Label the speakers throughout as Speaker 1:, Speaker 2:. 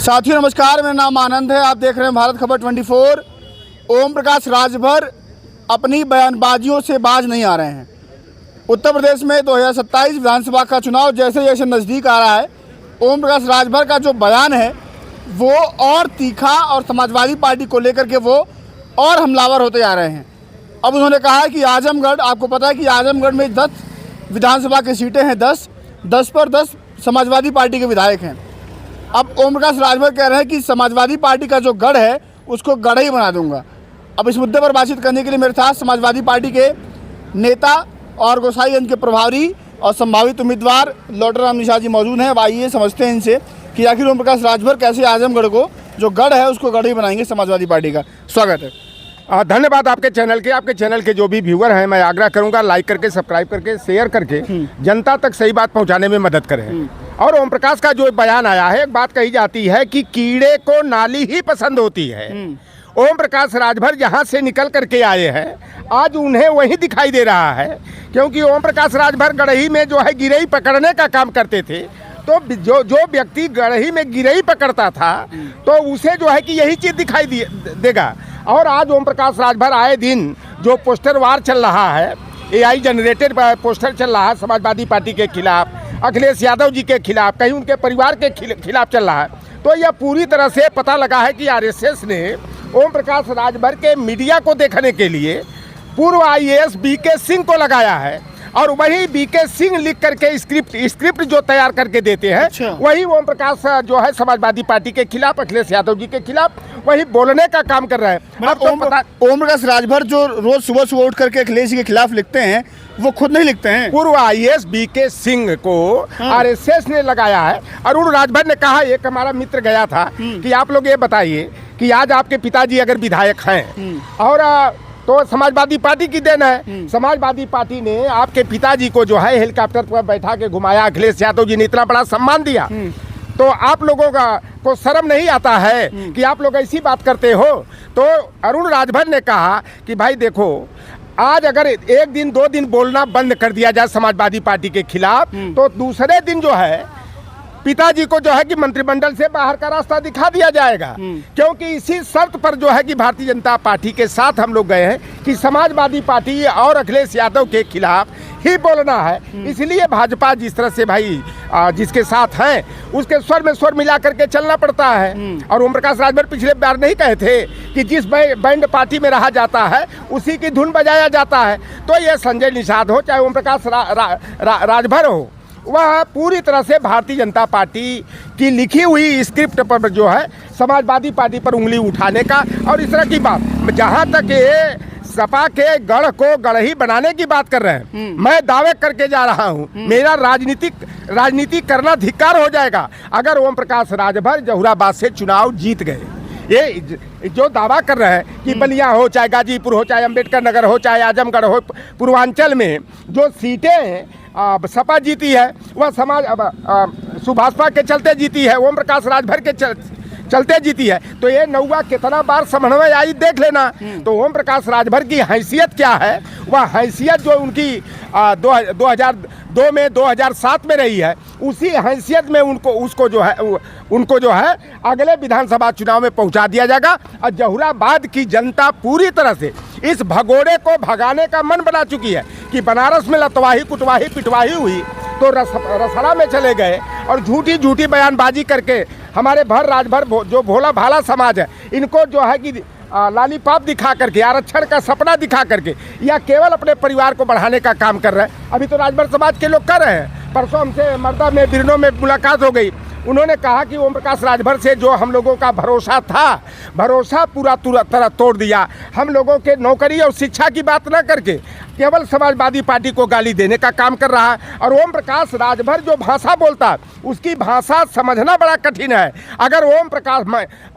Speaker 1: साथियों नमस्कार, मेरा नाम आनंद है। आप देख रहे हैं भारत खबर 24। ओम प्रकाश राजभर अपनी बयानबाजियों से बाज नहीं आ रहे हैं। उत्तर प्रदेश में 2027 विधानसभा का चुनाव जैसे जैसे नज़दीक आ रहा है, ओम प्रकाश राजभर का जो बयान है वो और तीखा और समाजवादी पार्टी को लेकर के वो और हमलावर होते जा रहे हैं। अब उन्होंने कहा है कि आजमगढ़, आपको पता है कि आजमगढ़ में 10 विधानसभा की सीटें हैं, 10 पर 10 समाजवादी पार्टी के विधायक हैं। अब ओम प्रकाश राजभर कह रहे हैं कि समाजवादी पार्टी का जो गढ़ है उसको गढ़ ही बना दूंगा। अब इस मुद्दे पर बातचीत करने के लिए मेरे साथ समाजवादी पार्टी के नेता और गोसाईगंज के प्रभारी और संभावित उम्मीदवार लौटराम निषाद जी मौजूद हैं। अब आइए समझते हैं इनसे कि आखिर ओम प्रकाश राजभर कैसे आजमगढ़ को जो गढ़ है उसको गढ़ ही बनाएंगे समाजवादी पार्टी का। स्वागत है।
Speaker 2: धन्यवाद आपके चैनल के जो भी व्यूअर हैं, मैं आग्रह करूंगा लाइक करके, सब्सक्राइब करके, शेयर करके जनता तक सही बात पहुंचाने में मदद करें। और ओम प्रकाश का जो बयान आया है, एक बात कही जाती है कि कीड़े को नाली ही पसंद होती है। ओम प्रकाश राजभर जहां से निकल करके आए हैं, आज उन्हें वही दिखाई दे रहा है, क्योंकि ओम प्रकाश राजभर गढ़ही में जो है गिरई पकड़ने का काम करते थे। तो जो व्यक्ति गढ़ही में गिरई पकड़ता था तो उसे जो है कि यही चीज़ दिखाई देगा। और आज ओम प्रकाश राजभर आए दिन जो पोस्टर वार चल रहा है, AI जनरेटेड पोस्टर चल रहा है समाजवादी पार्टी के खिलाफ, अखिलेश यादव जी के खिलाफ, कहीं उनके परिवार के खिलाफ चल रहा है। तो यह पूरी तरह से पता लगा है कि RSS ने ओम प्रकाश राजभर के मीडिया को देखने के लिए पूर्व IAS BK सिंह को लगाया है। और वही BK सिंह लिख करके स्क्रिप्ट जो तैयार करके देते हैं,
Speaker 1: अच्छा।
Speaker 2: वही ओम प्रकाश जो है समाजवादी पार्टी के खिलाफ, अखिलेश यादव जी के खिलाफ वही बोलने का काम कर रहे हैं। अब तो
Speaker 1: ओम प्रकाश राजभर जो रोज सुबह सुबह उठ करके अखिलेश जी के खिलाफ लिखते हैं, वो खुद नहीं लिखते हैं।
Speaker 2: पूर्व IAS BK सिंह को RSS ने लगाया है। अरुण राजभर ने कहा, एक हमारा मित्र गया था कि आप लोग ये बताइए कि आज आपके पिताजी अगर विधायक हैं और तो समाजवादी पार्टी की देन है। समाजवादी पार्टी ने आपके पिताजी को जो है हेलीकॉप्टर पर बैठा के घुमाया, अखिलेश यादव जी ने इतना बड़ा सम्मान दिया। तो आप लोगों को शर्म नहीं आता है कि आप लोग ऐसी बात करते हो? तो अरुण राजभर ने कहा कि भाई देखो, आज अगर 1 दिन 2 दिन बोलना बंद कर दिया जाए समाजवादी पार्टी के खिलाफ, तो दूसरे दिन जो है पिताजी को जो है कि मंत्रिमंडल से बाहर का रास्ता दिखा दिया जाएगा। क्योंकि इसी शर्त पर जो है कि भारतीय जनता पार्टी के साथ हम लोग गए हैं कि समाजवादी पार्टी और अखिलेश यादव के खिलाफ ही बोलना है। इसलिए भाजपा जिस तरह से भाई जिसके साथ हैं उसके स्वर में स्वर मिला करके चलना पड़ता है। और ओम प्रकाश राजभर पिछले बार नहीं कहे थे कि जिस बैंड पार्टी में रहा जाता है उसी की धुन बजाया जाता है। तो ये संजय निषाद हो चाहे ओम प्रकाश राजभर हो, वह पूरी तरह से भारतीय जनता पार्टी की लिखी हुई स्क्रिप्ट पर जो है समाजवादी पार्टी पर उंगली उठाने का और इस तरह की बात, जहां तक ये सपा के गढ़ को गढ़ ही बनाने की बात कर रहे हैं, मैं दावे करके जा रहा हूं, मेरा राजनीति करना धिक्कार हो जाएगा अगर ओम प्रकाश राजभर जहुराबाद से चुनाव जीत गए। ये जो दावा कर रहे हैं कि बलिया हो, चाहे गाजीपुर हो, चाहे अंबेडकर नगर हो, चाहे आजमगढ़ हो, पूर्वांचल में जो सीटें हैं सपा जीती है, वह सुभाषपा के चलते जीती है, ओम प्रकाश राजभर के चलते जीती है। तो ये नौवा कितना बार समन्वय आई देख लेना। तो ओम प्रकाश राजभर की हैसियत क्या है, वह हैसियत जो उनकी 2002 में 2007 में रही है, उसी हैसियत में उनको जो है अगले विधानसभा चुनाव में पहुंचा दिया जाएगा। और जहुराबाद की जनता पूरी तरह से इस भगोड़े को भगाने का मन बना चुकी है कि बनारस में लतवाही कुटवाही पिटवाही हुई तो रसड़ा में चले गए और झूठी बयानबाजी करके हमारे भर राजभर जो भोला भाला समाज है, इनको जो है कि लालीपाप दिखा करके, आरक्षण का सपना दिखा करके या केवल अपने परिवार को बढ़ाने का काम कर रहे हैं। अभी तो राजभर समाज के लोग कर रहे हैं। परसों हमसे मर्दा में बिरनों में मुलाकात हो गई, उन्होंने कहा कि ओम प्रकाश राजभर से जो हम लोगों का भरोसा था, भरोसा पूरा तरह तोड़ दिया। हम लोगों के नौकरी और शिक्षा की बात न करके केवल समाजवादी पार्टी को गाली देने का काम कर रहा है। और ओम प्रकाश राजभर जो भाषा बोलता है, उसकी भाषा समझना बड़ा कठिन है। अगर ओम प्रकाश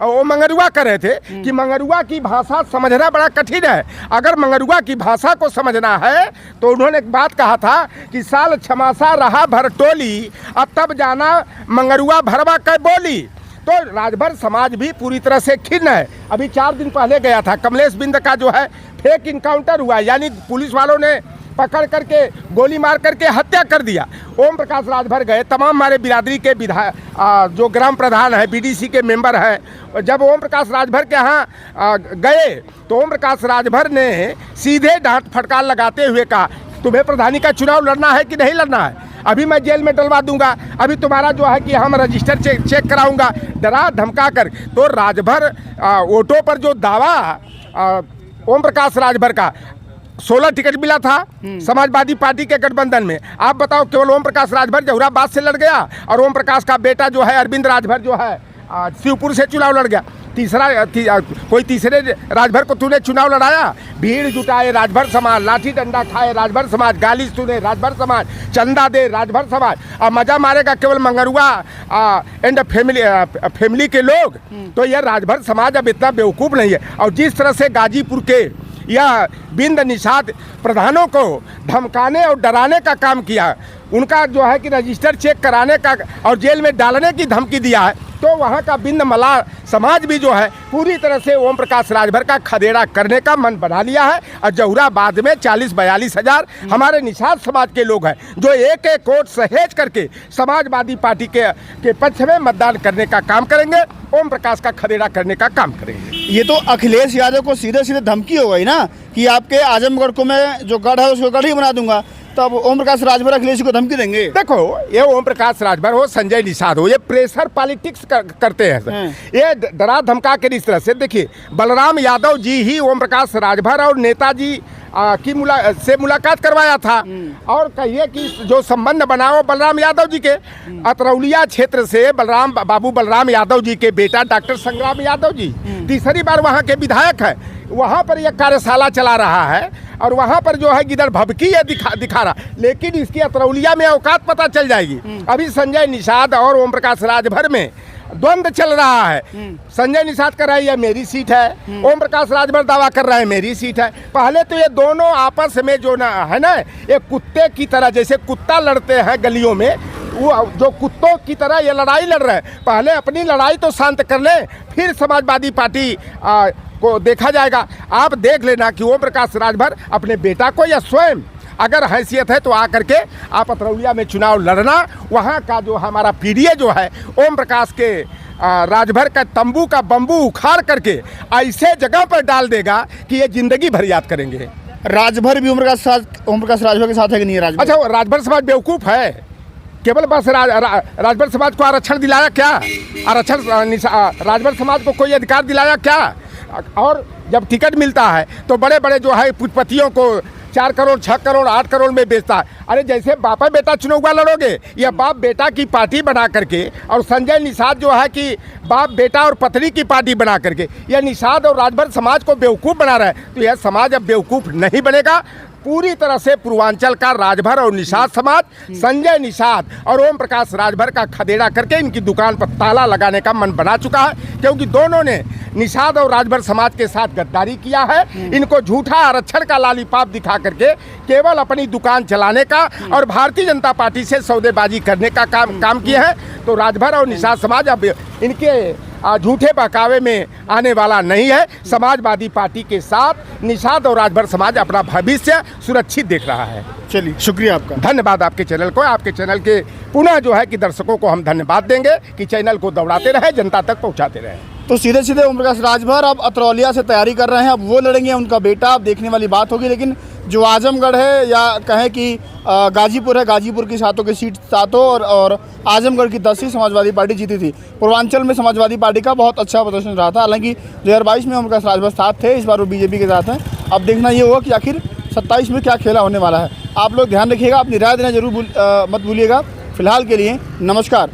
Speaker 2: वो मंगरुआ कर रहे थे कि मंगरुआ की भाषा समझना बड़ा कठिन है, अगर मंगरुआ की भाषा को समझना है तो उन्होंने एक बात कहा था कि साल छमासा रहा भरटोली, अब तब जाना मंगरुआ भरवा कै बोली। तो राजभर समाज भी पूरी तरह से खिन्न है। अभी 4 दिन पहले गया था, कमलेश बिंद का जो है फेक इनकाउंटर हुआ, यानी पुलिस वालों ने पकड़ करके गोली मार करके हत्या कर दिया। ओम प्रकाश राजभर गए, तमाम हमारे बिरादरी के विधायक जो ग्राम प्रधान है, बीडीसी के मेंबर हैं, जब ओम प्रकाश राजभर के यहाँ गए तो ओम प्रकाश राजभर ने सीधे डांट फटकार लगाते हुए कहा, तुम्हें प्रधानी का चुनाव लड़ना है कि नहीं लड़ना है, अभी मैं जेल में डलवा दूंगा, अभी तुम्हारा जो है कि हम रजिस्टर चेक कराऊंगा, डरा धमका कर। तो राजभर वोटों पर जो दावा ओम प्रकाश राजभर का 16 टिकट मिला था समाजवादी पार्टी के गठबंधन में, आप बताओ केवल ओम प्रकाश राजभर जहुराबाद से लड़ गया और ओम प्रकाश का बेटा जो है अरविंद राजभर जो है शिवपुर से चुनाव लड़ गया। कोई तीसरे राजभर को तूने चुनाव लड़ाया? भीड़ जुटाए राजभर समाज, लाठी डंडा खाए राजभर समाज, गाली सुने राजभर समाज, चंदा दे राजभर समाज, और मजा मारेगा केवल मंगरुआ एंड फैमिली के लोग। तो यह राजभर समाज अब इतना बेवकूफ़ नहीं है। और जिस तरह से गाजीपुर के यह बिंद निषाद प्रधानों को धमकाने और डराने का काम किया, उनका जो है कि रजिस्टर चेक कराने का और जेल में डालने की धमकी दिया है, तो वहाँ का बिंद मला समाज भी जो है पूरी तरह से ओम प्रकाश राजभर का खदेड़ा करने का मन बना लिया है। और जहुराबाद में 40-42 हज़ार हमारे निषाद समाज के लोग हैं जो एक एक वोट सहेज करके समाजवादी पार्टी के पक्ष में मतदान करने का काम करेंगे, ओम प्रकाश का खदेड़ा करने का काम करेंगे।
Speaker 1: ये तो अखिलेश यादव को सीधे सीधे धमकी हो गई ना कि आपके आजमगढ़ को मैं जो गढ़ है उसको गढ़ ही बना दूंगा, तब ओम प्रकाश राजभर अखिलेश को धमकी देंगे?
Speaker 2: देखो, ये ओम प्रकाश राजभर हो, संजय निषाद हो, ये प्रेशर पॉलिटिक्स करते हैं। ये डरा धमका के इस तरह से, देखिए बलराम यादव जी ही ओम प्रकाश राजभर और नेताजी से मुलाकात करवाया था और कहिए कि जो संबंध बना वो बलराम यादव जी के अतरौलिया क्षेत्र से बाबू बलराम यादव जी के बेटा डॉक्टर संग्राम यादव जी तीसरी बार वहाँ के विधायक है, वहाँ पर यह कार्यशाला चला रहा है और वहाँ पर जो है गिदड़ भभकी ये दिखा रहा, लेकिन इसकी अतरौलिया में औकात पता चल जाएगी। अभी संजय निषाद और ओम प्रकाश राजभर में द्वंद्व चल रहा है। संजय निषाद कर रहा है यह मेरी सीट है, ओम प्रकाश राजभर दावा कर रहा है मेरी सीट है। पहले तो ये दोनों आपस में जो ना है ना, एक कुत्ते की तरह, जैसे कुत्ता लड़ते हैं गलियों में, वो जो कुत्तों की तरह ये लड़ाई लड़ रहे हैं। पहले अपनी लड़ाई तो शांत कर ले, फिर समाजवादी पार्टी को देखा जाएगा। आप देख लेना कि ओम प्रकाश राजभर अपने बेटा को या स्वयं अगर हैसियत है तो आकर के आप अतरौलिया में चुनाव लड़ना, वहाँ का जो हमारा पीडीए जो है ओम प्रकाश के राजभर का तंबू का बम्बू उखाड़ करके ऐसे जगह पर डाल देगा कि ये जिंदगी भर याद करेंगे।
Speaker 1: राजभर भी ओम प्रकाश राजभर के साथ है कि नहीं? राजभर,
Speaker 2: अच्छा, राजभर समाज बेवकूफ़ है? केवल बस राजभर समाज को आरक्षण दिलाया क्या? आरक्षण राजभर समाज को कोई अधिकार दिलाया क्या? और जब टिकट मिलता है तो बड़े बड़े जो है पूंजीपतियों को 4 करोड़ 6 करोड़ 8 करोड़ में बेचता है। अरे जैसे बापा बेटा चुनाव लड़ोगे या बाप बेटा की पार्टी बना करके, और संजय निषाद जो है कि बाप बेटा और पत्नी की पार्टी बना करके यह निषाद और राजभर समाज को बेवकूफ़ बना रहा है। तो यह समाज अब बेवकूफ़ नहीं बनेगा। पूरी तरह से पूर्वांचल का राजभर और निषाद समाज संजय निषाद और ओम प्रकाश राजभर का खदेड़ा करके इनकी दुकान पर ताला लगाने का मन बना चुका है, क्योंकि दोनों ने निषाद और राजभर समाज के साथ गद्दारी किया है। इनको झूठा आरक्षण का लालीपाप दिखा करके केवल अपनी दुकान चलाने का और भारतीय जनता पार्टी से सौदेबाजी करने का काम किए हैं। तो राजभर और निषाद समाज अब इनके झूठे बहकावे में आने वाला नहीं है। समाजवादी पार्टी के साथ निषाद और राजभर समाज अपना भविष्य सुरक्षित देख रहा है।
Speaker 1: चलिए, शुक्रिया आपका।
Speaker 2: धन्यवाद आपके चैनल को, आपके चैनल के पुनः जो है कि दर्शकों को हम धन्यवाद देंगे कि चैनल को दौड़ाते रहे, जनता तक पहुंचाते रहे।
Speaker 1: तो सीधे सीधे ओम प्रकाश राजभर अब अतरौलिया से तैयारी कर रहे हैं, अब वो लड़ेंगे, उनका बेटा, अब देखने वाली बात होगी। लेकिन जो आजमगढ़ है या कहें कि गाजीपुर है, गाजीपुर की 7 की सीट 7 और आजमगढ़ की 10 ही समाजवादी पार्टी जीती थी। पूर्वांचल में समाजवादी पार्टी का बहुत अच्छा प्रदर्शन रहा था। हालांकि 2022 में ओम प्रकाश राजभर साथ थे, इस बार वो बीजेपी के साथ हैं। अब देखना ये होगा कि आखिर 27 में क्या खेला होने वाला है। आप लोग ध्यान रखिएगा, अपनी राय देना जरूर मत भूलिएगा। फिलहाल के लिए नमस्कार।